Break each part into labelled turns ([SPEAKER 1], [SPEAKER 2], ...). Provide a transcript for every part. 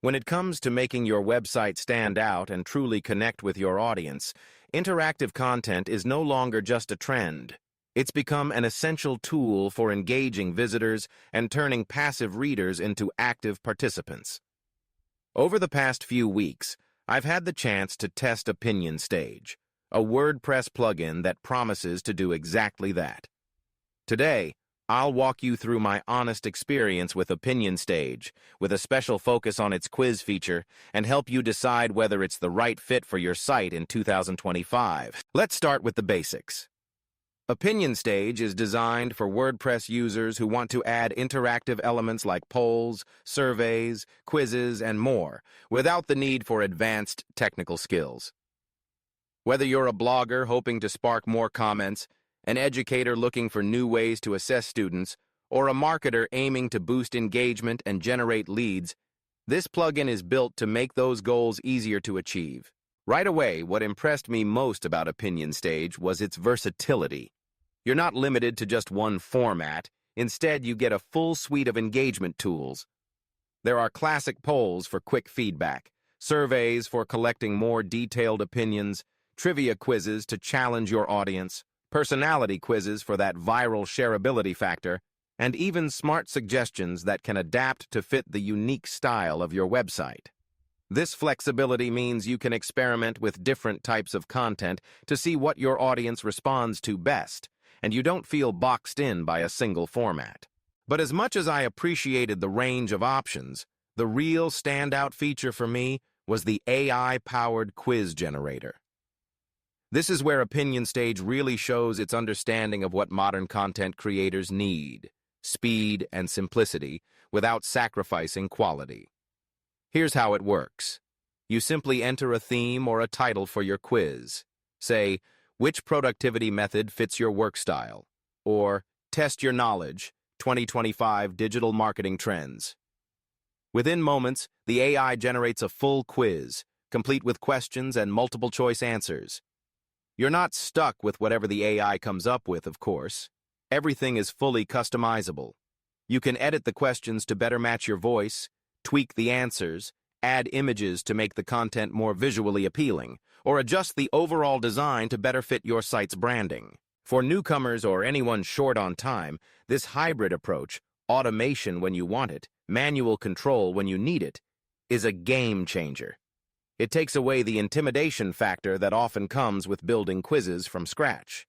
[SPEAKER 1] When it comes to making your website stand out and truly connect with your audience, interactive content is no longer just a trend. It's become an essential tool for engaging visitors and turning passive readers into active participants. Over the past few weeks, I've had the chance to test Opinion Stage, a WordPress plugin that promises to do exactly that. Today, I'll walk you through my honest experience with Opinion Stage, with a special focus on its quiz feature, and help you decide whether it's the right fit for your site in 2025. Let's start with the basics. Opinion Stage is designed for WordPress users who want to add interactive elements like polls, surveys, quizzes, and more, without the need for advanced technical skills. Whether you're a blogger hoping to spark more comments, an educator looking for new ways to assess students, or a marketer aiming to boost engagement and generate leads, this plugin is built to make those goals easier to achieve. Right away, what impressed me most about Opinion Stage was its versatility. You're not limited to just one format. Instead, you get a full suite of engagement tools. There are classic polls for quick feedback, surveys for collecting more detailed opinions, trivia quizzes to challenge your audience, personality quizzes for that viral shareability factor, and even smart suggestions that can adapt to fit the unique style of your website. This flexibility means you can experiment with different types of content to see what your audience responds to best, and you don't feel boxed in by a single format. But as much as I appreciated the range of options, the real standout feature for me was the AI-powered quiz generator. This is where Opinion Stage really shows its understanding of what modern content creators need: speed and simplicity, without sacrificing quality. Here's how it works. You simply enter a theme or a title for your quiz. Say, which productivity method fits your work style? Or, test your knowledge, 2025 digital marketing trends. Within moments, the AI generates a full quiz, complete with questions and multiple choice answers. You're not stuck with whatever the AI comes up with, of course. Everything is fully customizable. You can edit the questions to better match your voice, tweak the answers, add images to make the content more visually appealing, or adjust the overall design to better fit your site's branding. For newcomers or anyone short on time, this hybrid approach, automation when you want it, manual control when you need it, is a game changer. It takes away the intimidation factor that often comes with building quizzes from scratch.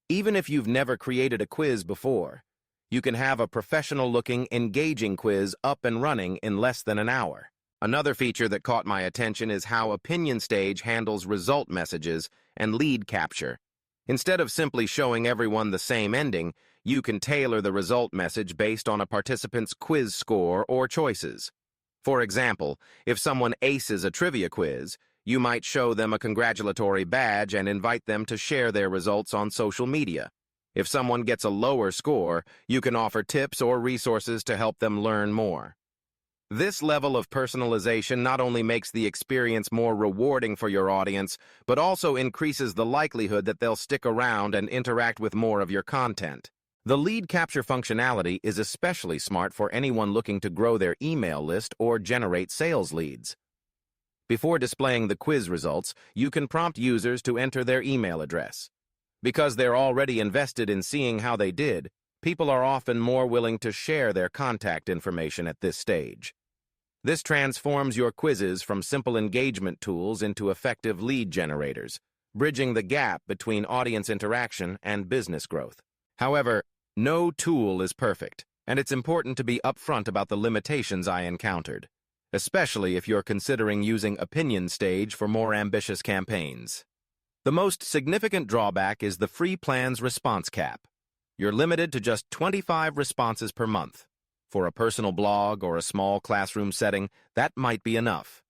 [SPEAKER 1] Even if you've never created a quiz before, you can have a professional-looking, engaging quiz up and running in less than an hour. Another feature that caught my attention is how Opinion Stage handles result messages and lead capture. Instead of simply showing everyone the same ending, you can tailor the result message based on a participant's quiz score or choices. For example, if someone aces a trivia quiz, you might show them a congratulatory badge and invite them to share their results on social media. If someone gets a lower score, you can offer tips or resources to help them learn more. This level of personalization not only makes the experience more rewarding for your audience, but also increases the likelihood that they'll stick around and interact with more of your content. The lead capture functionality is especially smart for anyone looking to grow their email list or generate sales leads. Before displaying the quiz results, you can prompt users to enter their email address. Because they're already invested in seeing how they did, people are often more willing to share their contact information at this stage. This transforms your quizzes from simple engagement tools into effective lead generators, bridging the gap between audience interaction and business growth. However, no tool is perfect, and it's important to be upfront about the limitations I encountered, especially if you're considering using Opinion Stage for more ambitious campaigns. The most significant drawback is the free plan's response cap. You're limited to just 25 responses per month. For a personal blog or a small classroom setting, that might be enough.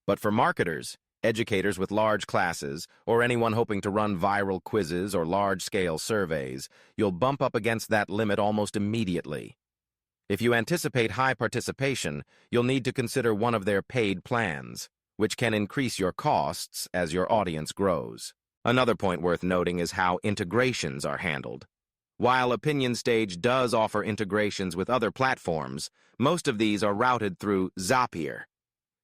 [SPEAKER 1] But for marketers, educators with large classes, or anyone hoping to run viral quizzes or large-scale surveys, you'll bump up against that limit almost immediately. If you anticipate high participation, you'll need to consider one of their paid plans, which can increase your costs as your audience grows. Another point worth noting is how integrations are handled. While Opinion Stage does offer integrations with other platforms, most of these are routed through Zapier.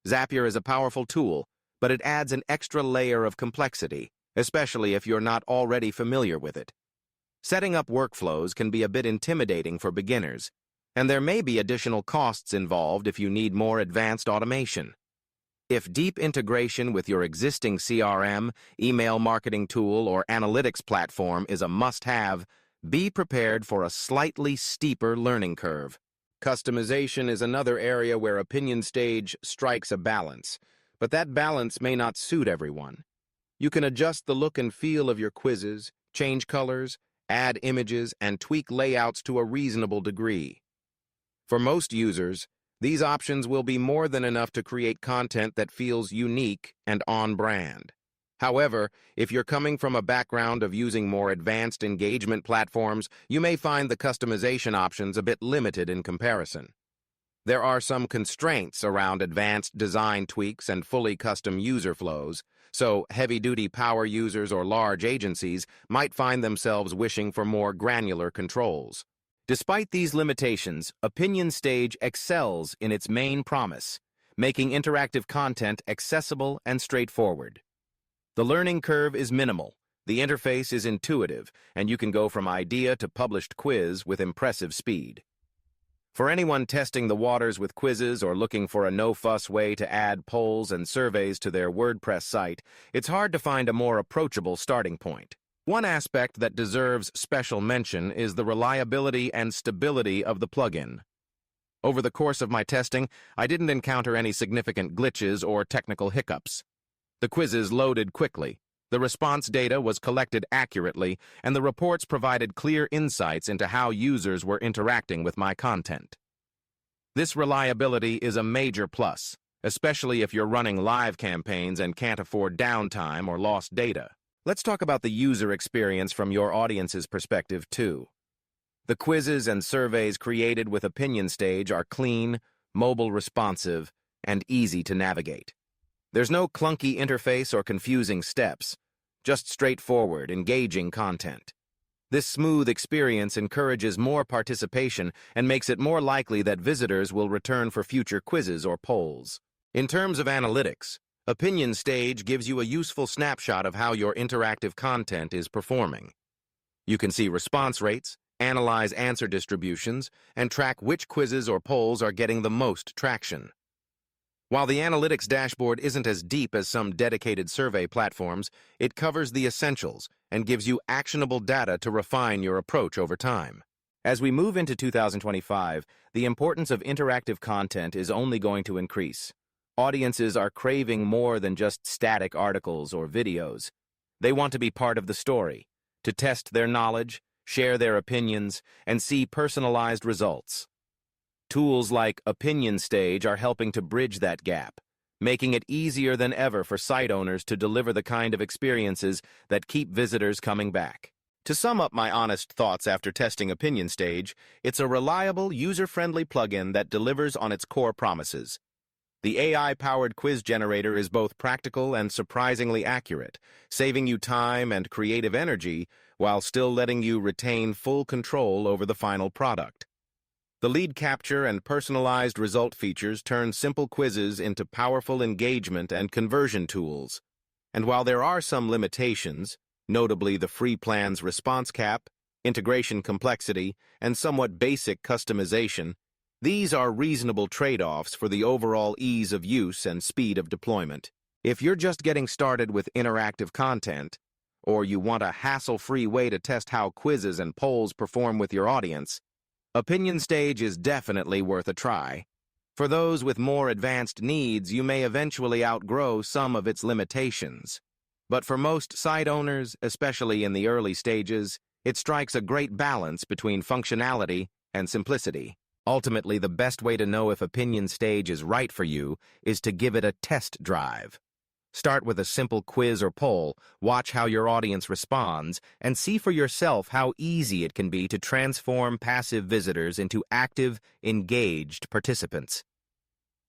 [SPEAKER 1] Zapier is a powerful tool, but it adds an extra layer of complexity, especially if you're not already familiar with it. Setting up workflows can be a bit intimidating for beginners, and there may be additional costs involved if you need more advanced automation. If deep integration with your existing CRM, email marketing tool, or analytics platform is a must-have, be prepared for a slightly steeper learning curve. Customization is another area where Opinion Stage strikes a balance, but that balance may not suit everyone. You can adjust the look and feel of your quizzes, change colors, add images, and tweak layouts to a reasonable degree. For most users, these options will be more than enough to create content that feels unique and on-brand. However, if you're coming from a background of using more advanced engagement platforms, you may find the customization options a bit limited in comparison. There are some constraints around advanced design tweaks and fully custom user flows, so heavy-duty power users or large agencies might find themselves wishing for more granular controls. Despite these limitations, Opinion Stage excels in its main promise, making interactive content accessible and straightforward. The learning curve is minimal, the interface is intuitive, and you can go from idea to published quiz with impressive speed. For anyone testing the waters with quizzes or looking for a no-fuss way to add polls and surveys to their WordPress site, it's hard to find a more approachable starting point. One aspect that deserves special mention is the reliability and stability of the plugin. Over the course of my testing, I didn't encounter any significant glitches or technical hiccups. The quizzes loaded quickly, the response data was collected accurately, and the reports provided clear insights into how users were interacting with my content. This reliability is a major plus, especially if you're running live campaigns and can't afford downtime or lost data. Let's talk about the user experience from your audience's perspective, too. The quizzes and surveys created with Opinion Stage are clean, mobile responsive, and easy to navigate. There's no clunky interface or confusing steps, just straightforward, engaging content. This smooth experience encourages more participation and makes it more likely that visitors will return for future quizzes or polls. In terms of analytics, Opinion Stage gives you a useful snapshot of how your interactive content is performing. You can see response rates, analyze answer distributions, and track which quizzes or polls are getting the most traction. While the analytics dashboard isn't as deep as some dedicated survey platforms, it covers the essentials and gives you actionable data to refine your approach over time. As we move into 2025, the importance of interactive content is only going to increase. Audiences are craving more than just static articles or videos. They want to be part of the story, to test their knowledge, share their opinions, and see personalized results. Tools like Opinion Stage are helping to bridge that gap, making it easier than ever for site owners to deliver the kind of experiences that keep visitors coming back. To sum up my honest thoughts after testing Opinion Stage, it's a reliable, user-friendly plugin that delivers on its core promises. The AI-powered quiz generator is both practical and surprisingly accurate, saving you time and creative energy while still letting you retain full control over the final product. The lead capture and personalized result features turn simple quizzes into powerful engagement and conversion tools. And while there are some limitations, notably the free plan's response cap, integration complexity, and somewhat basic customization, these are reasonable trade-offs for the overall ease of use and speed of deployment. If you're just getting started with interactive content, or you want a hassle-free way to test how quizzes and polls perform with your audience, Opinion Stage is definitely worth a try. For those with more advanced needs, you may eventually outgrow some of its limitations. But for most site owners, especially in the early stages, it strikes a great balance between functionality and simplicity. Ultimately, the best way to know if Opinion Stage is right for you is to give it a test drive. Start with a simple quiz or poll, watch how your audience responds, and see for yourself how easy it can be to transform passive visitors into active, engaged participants.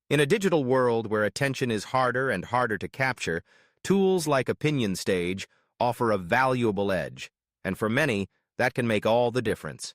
[SPEAKER 1] In a digital world where attention is harder and harder to capture, tools like Opinion Stage offer a valuable edge, and for many, that can make all the difference.